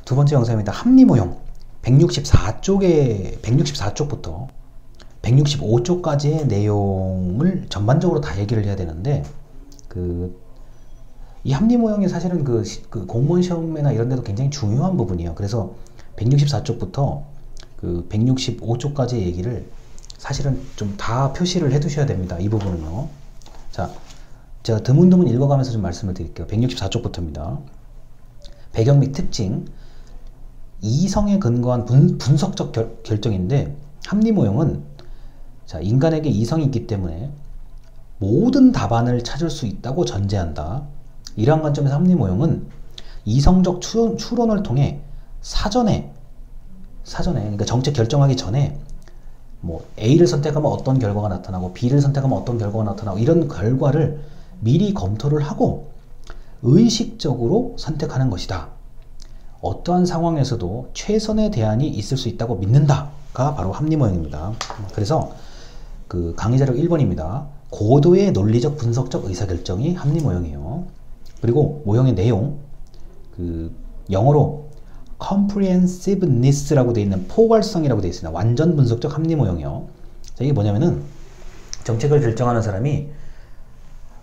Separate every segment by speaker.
Speaker 1: 두 번째 영상입니다. 합리모형 164쪽부터 165쪽까지의 내용을 전반적으로 다 얘기를 해야 되는데, 이 합리모형이 사실은 그 공무원 시험이나 이런 데도 굉장히 중요한 부분이에요. 그래서 164쪽부터 그 165쪽까지의 얘기를 사실은 좀 다 표시를 해 두셔야 됩니다. 이 부분은요. 자, 제가 드문드문 읽어가면서 좀 말씀을 드릴게요. 164쪽부터입니다. 배경 및 특징, 이성에 근거한 분석적 결정인데, 합리모형은 자, 인간에게 이성이 있기 때문에 모든 답안을 찾을 수 있다고 전제한다. 이러한 관점에서 합리모형은 이성적 추론을 통해 사전에 그러니까 정책 결정하기 전에 뭐 A를 선택하면 어떤 결과가 나타나고 B를 선택하면 어떤 결과가 나타나고 이런 결과를 미리 검토를 하고 의식적으로 선택하는 것이다. 어떠한 상황에서도 최선의 대안이 있을 수 있다고 믿는다가 바로 합리모형입니다. 그래서 그 강의 자료 1번입니다. 고도의 논리적 분석적 의사결정이 합리모형이에요. 그리고 모형의 내용, 그 영어로 comprehensiveness라고 되어 있는 포괄성이라고 되어 있습니다. 완전 분석적 합리모형이요. 자, 이게 뭐냐면은 정책을 결정하는 사람이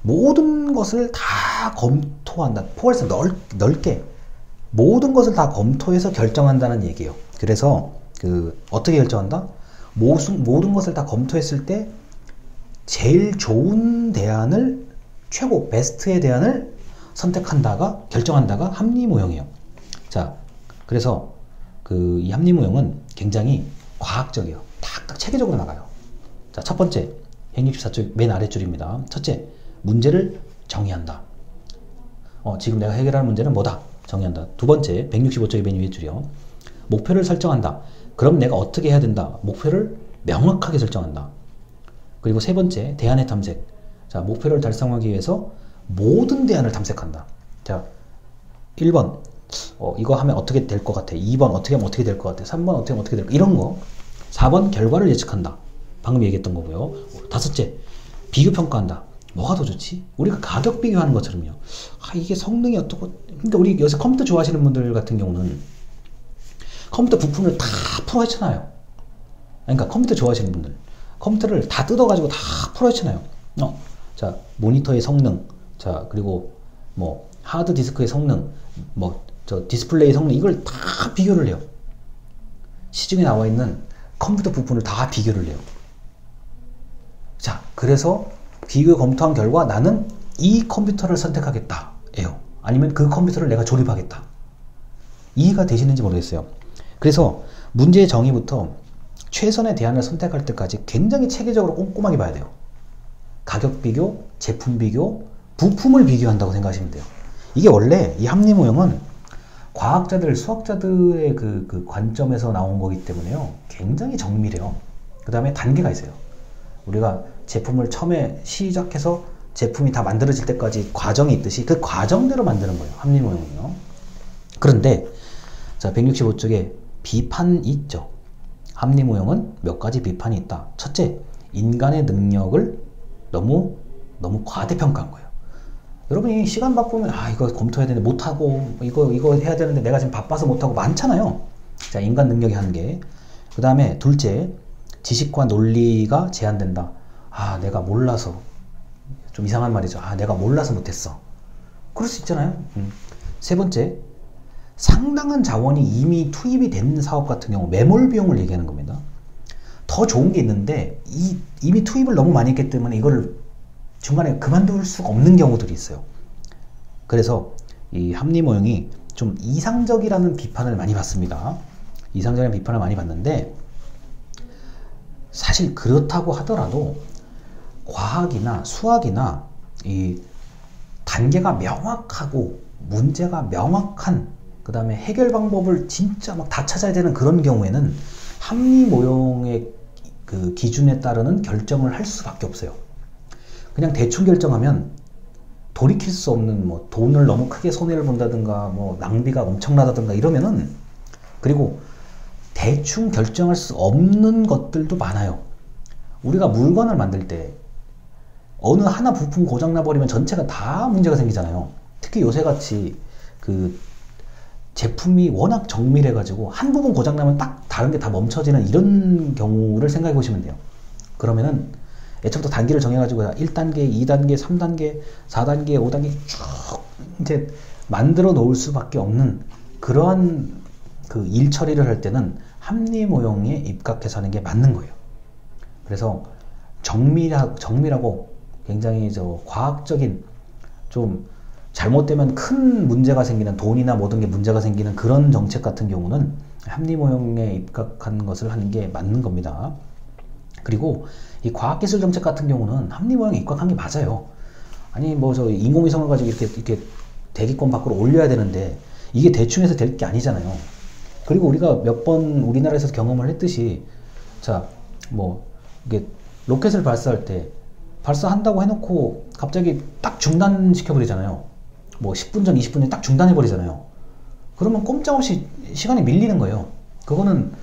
Speaker 1: 모든 것을 다 검토한다. 포괄성 넓게 모든 것을 다 검토해서 결정한다는 얘기예요. 그래서 어떻게 결정한다? 모든 것을 다 검토했을 때 제일 좋은 대안을, 최고 베스트의 대안을 결정한다가 합리모형이에요. 자, 그래서 이 합리모형은 굉장히 과학적이에요. 딱 체계적으로 나가요. 자, 첫 번째 164쪽 맨 아랫줄입니다. 첫째, 문제를 정의한다. 지금 내가 해결하는 문제는 뭐다? 정의한다. 두 번째 165쪽의 맨 위에 줄이요. 목표를 설정한다. 그럼 내가 어떻게 해야 된다? 목표를 명확하게 설정한다. 그리고 세 번째, 대안의 탐색. 자, 목표를 달성하기 위해서 모든 대안을 탐색한다. 자, 1번 이거 하면 어떻게 될 것 같아. 2번 어떻게 하면 어떻게 될 것 같아. 3번 어떻게 하면 어떻게 될 것 같아. 이런 거. 4번 결과를 예측한다. 방금 얘기했던 거고요. 다섯째, 비교평가한다. 뭐가 더 좋지? 우리가 가격 비교하는 것처럼요. 이게 성능이 어떻고. 그러니까 우리 요새 컴퓨터 좋아하시는 분들 같은 경우는 컴퓨터 부품을 다 풀어헤쳐놔요. 그러니까 컴퓨터 좋아하시는 분들 컴퓨터를 다 뜯어가지고 다 풀어헤쳐놔요. 자, 모니터의 성능, 자, 그리고 뭐 하드 디스크의 성능, 디스플레이 성능, 이걸 다 비교를 해요. 시중에 나와 있는 컴퓨터 부품을 다 비교를 해요. 자, 그래서 비교 검토한 결과 나는 이 컴퓨터를 선택하겠다 예요. 아니면 그 컴퓨터를 내가 조립하겠다. 이해가 되시는지 모르겠어요. 그래서 문제의 정의부터 최선의 대안을 선택할 때까지 굉장히 체계적으로 꼼꼼하게 봐야 돼요. 가격 비교, 제품 비교, 부품을 비교한다고 생각하시면 돼요. 이게 원래 이 합리모형은 과학자들, 수학자들의 그 관점에서 나온 거기 때문에요. 굉장히 정밀해요. 그 다음에 단계가 있어요. 우리가 제품을 처음에 시작해서 제품이 다 만들어질 때까지 과정이 있듯이 그 과정대로 만드는 거예요. 합리모형은요. 그런데 자, 165쪽에 비판이 있죠. 합리모형은 몇 가지 비판이 있다. 첫째, 인간의 능력을 너무 과대평가한 거예요. 여러분이 시간 바쁘면 이거 검토해야 되는데 못하고 이거 해야 되는데 내가 지금 바빠서 못하고 많잖아요. 자, 인간 능력의 한계. 그 다음에 둘째, 지식과 논리가 제한된다. 내가 몰라서. 좀 이상한 말이죠. 내가 몰라서 못했어. 그럴 수 있잖아요. 세 번째, 상당한 자원이 이미 투입이 된 사업 같은 경우 매몰 비용을 얘기하는 겁니다. 더 좋은 게 있는데 이미 투입을 너무 많이 했기 때문에 이거를 중간에 그만둘 수가 없는 경우들이 있어요. 그래서 이 합리모형이 좀 이상적이라는 비판을 많이 받습니다. 이상적인 비판을 많이 받는데, 사실 그렇다고 하더라도 과학이나 수학이나 이 단계가 명확하고 문제가 명확한, 그 다음에 해결 방법을 진짜 막 다 찾아야 되는 그런 경우에는 합리모형의 그 기준에 따르는 결정을 할 수밖에 없어요. 그냥 대충 결정하면 돌이킬 수 없는 돈을 너무 크게 손해를 본다든가 낭비가 엄청나다든가 이러면은, 그리고 대충 결정할 수 없는 것들도 많아요. 우리가 물건을 만들 때 어느 하나 부품 고장나 버리면 전체가 다 문제가 생기잖아요. 특히 요새같이 제품이 워낙 정밀해가지고 한 부분 고장나면 딱 다른 게 다 멈춰지는 이런 경우를 생각해 보시면 돼요. 그러면은 애초부터 단계를 정해가지고 1단계, 2단계, 3단계, 4단계, 5단계 쭉 이제 만들어 놓을 수밖에 없는 그러한 그 일 처리를 할 때는 합리 모형에 입각해서 하는 게 맞는 거예요. 그래서 정밀하고 굉장히 과학적인, 좀 잘못되면 큰 문제가 생기는, 돈이나 모든 게 문제가 생기는 그런 정책 같은 경우는 합리 모형에 입각한 것을 하는 게 맞는 겁니다. 그리고 이 과학기술 정책 같은 경우는 합리 모형에 입각한 게 맞아요. 아니 저 인공위성을 가지고 이렇게 대기권 밖으로 올려야 되는데 이게 대충 해서 될 게 아니잖아요. 그리고 우리가 몇 번 우리나라에서 경험을 했듯이, 자 이게 로켓을 발사할 때 발사한다고 해놓고 갑자기 딱 중단시켜버리잖아요. 10분 전, 20분 전에 딱 중단해버리잖아요. 그러면 꼼짝없이 시간이 밀리는 거예요. 그거는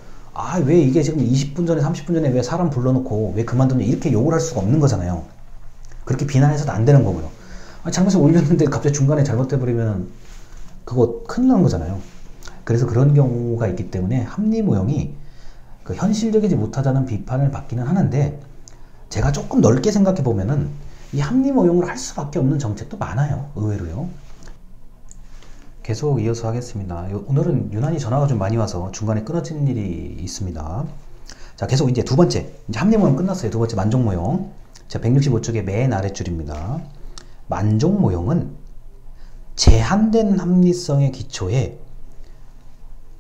Speaker 1: 왜 이게 지금 20분 전에 30분 전에 왜 사람 불러놓고 왜 그만뒀냐 이렇게 욕을 할 수가 없는 거잖아요. 그렇게 비난해서도 안 되는 거고요. 잘못해서 올렸는데 갑자기 중간에 잘못해버리면 그거 큰일 나는 거잖아요. 그래서 그런 경우가 있기 때문에 합리 모형이 현실적이지 못하다는 비판을 받기는 하는데, 제가 조금 넓게 생각해 보면은 이 합리 모형을 할 수밖에 없는 정책도 많아요. 의외로요. 계속 이어서 하겠습니다. 오늘은 유난히 전화가 좀 많이 와서 중간에 끊어진 일이 있습니다. 자, 계속 이제 두 번째, 이제 합리 모형 끝났어요. 두 번째 만족 모형. 자, 165쪽의 맨 아랫줄입니다. 만족 모형은 제한된 합리성의 기초에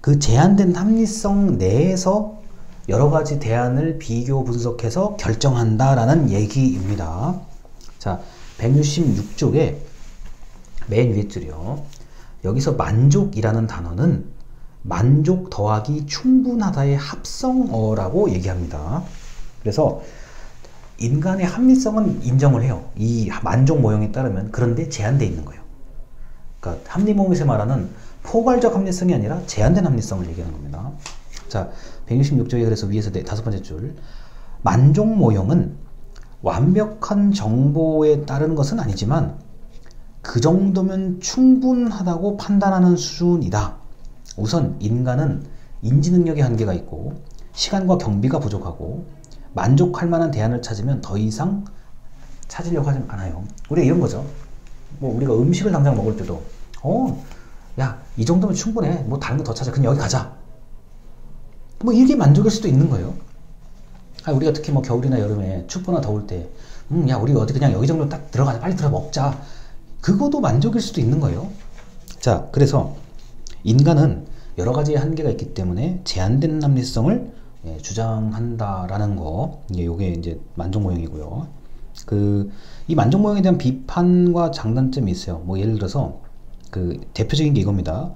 Speaker 1: 그 제한된 합리성 내에서 여러 가지 대안을 비교 분석해서 결정한다라는 얘기입니다. 자, 166쪽에 맨 위에 줄이요. 여기서 만족이라는 단어는 만족 더하기 충분하다의 합성어라고 얘기합니다. 그래서 인간의 합리성은 인정을 해요. 이 만족 모형에 따르면. 그런데 제한되어 있는 거예요. 그러니까 합리 모형에서 말하는 포괄적 합리성이 아니라 제한된 합리성을 얘기하는 겁니다. 자, 166쪽에 그래서 위에서 다섯 번째 줄. 만족 모형은 완벽한 정보에 따른 것은 아니지만 그 정도면 충분하다고 판단하는 수준이다. 우선 인간은 인지 능력의 한계가 있고 시간과 경비가 부족하고 만족할 만한 대안을 찾으면 더 이상 찾으려고 하지 않아요. 우리가 이런 거죠. 우리가 음식을 당장 먹을 때도 야, 이 정도면 충분해. 다른 거 더 찾아. 그냥 여기 가자. 이게 만족일 수도 있는 거예요. 우리가 특히 겨울이나 여름에 춥거나 더울 때 야, 우리 어디 그냥 여기 정도 딱 들어가자. 빨리 들어 먹자. 그것도 만족일 수도 있는 거예요. 자, 그래서 인간은 여러 가지의 한계가 있기 때문에 제한된 합리성을 주장한다라는 거. 요게 이제 만족 모형이고요. 이 만족 모형에 대한 비판과 장단점이 있어요. 예를 들어서 대표적인 게 이겁니다.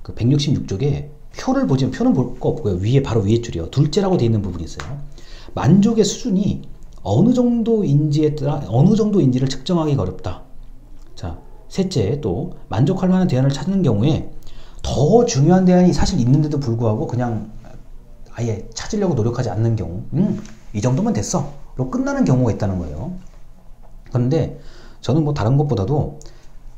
Speaker 1: 166쪽에 표를 보시면, 표는 볼 거 없고요. 바로 위에 줄이요. 둘째라고 되어 있는 부분이 있어요. 만족의 수준이 어느 정도인지를 측정하기가 어렵다. 자, 셋째, 또 만족할 만한 대안을 찾는 경우에 더 중요한 대안이 사실 있는데도 불구하고 그냥 아예 찾으려고 노력하지 않는 경우, 이 정도면 됐어 로 끝나는 경우가 있다는 거예요. 그런데 저는 다른 것보다도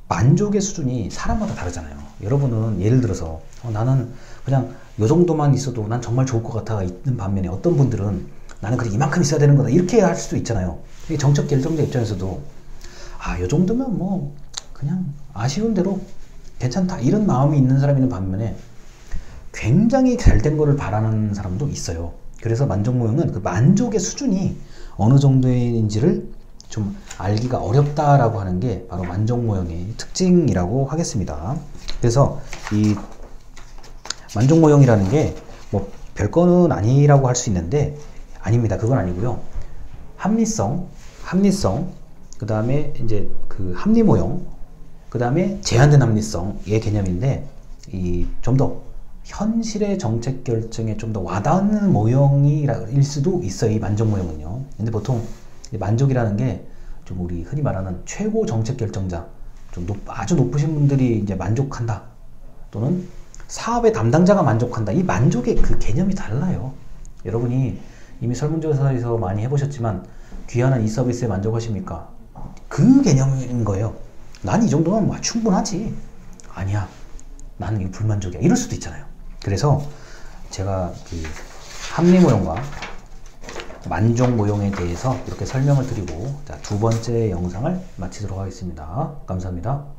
Speaker 1: 만족의 수준이 사람마다 다르잖아요. 여러분은 예를 들어서 나는 그냥 요 정도만 있어도 난 정말 좋을 것 같아 있는 반면에, 어떤 분들은 나는 그래 이만큼 있어야 되는 거다 이렇게 할 수도 있잖아요. 정책 결정자 입장에서도 요 정도면 그냥 아쉬운 대로 괜찮다 이런 마음이 있는 사람이 있는 반면에 굉장히 잘된 거를 바라는 사람도 있어요. 그래서 만족 모형은 그 만족의 수준이 어느 정도인지를 좀 알기가 어렵다라고 하는 게 바로 만족 모형의 특징이라고 하겠습니다. 그래서 이 만족 모형이라는 게 별거는 아니라고 할 수 있는데, 아닙니다. 그건 아니고요. 합리성, 그 다음에 이제 합리 모형, 그 다음에 제한된 합리성의 개념인데, 좀 더 현실의 정책 결정에 좀 더 와닿는 모형일 수도 있어요. 이 만족 모형은요. 근데 보통 만족이라는 게 좀 우리 흔히 말하는 최고 정책 결정자, 아주 높으신 분들이 이제 만족한다, 또는 사업의 담당자가 만족한다. 이 만족의 그 개념이 달라요. 여러분이 이미 설문조사에서 많이 해보셨지만 귀한 이 서비스에 만족하십니까? 그 개념인 거예요. 난 이 정도면 충분하지. 아니야. 나는 이거 불만족이야. 이럴 수도 있잖아요. 그래서 제가 그 합리 모형과 만족 모형에 대해서 이렇게 설명을 드리고 자, 두 번째 영상을 마치도록 하겠습니다. 감사합니다.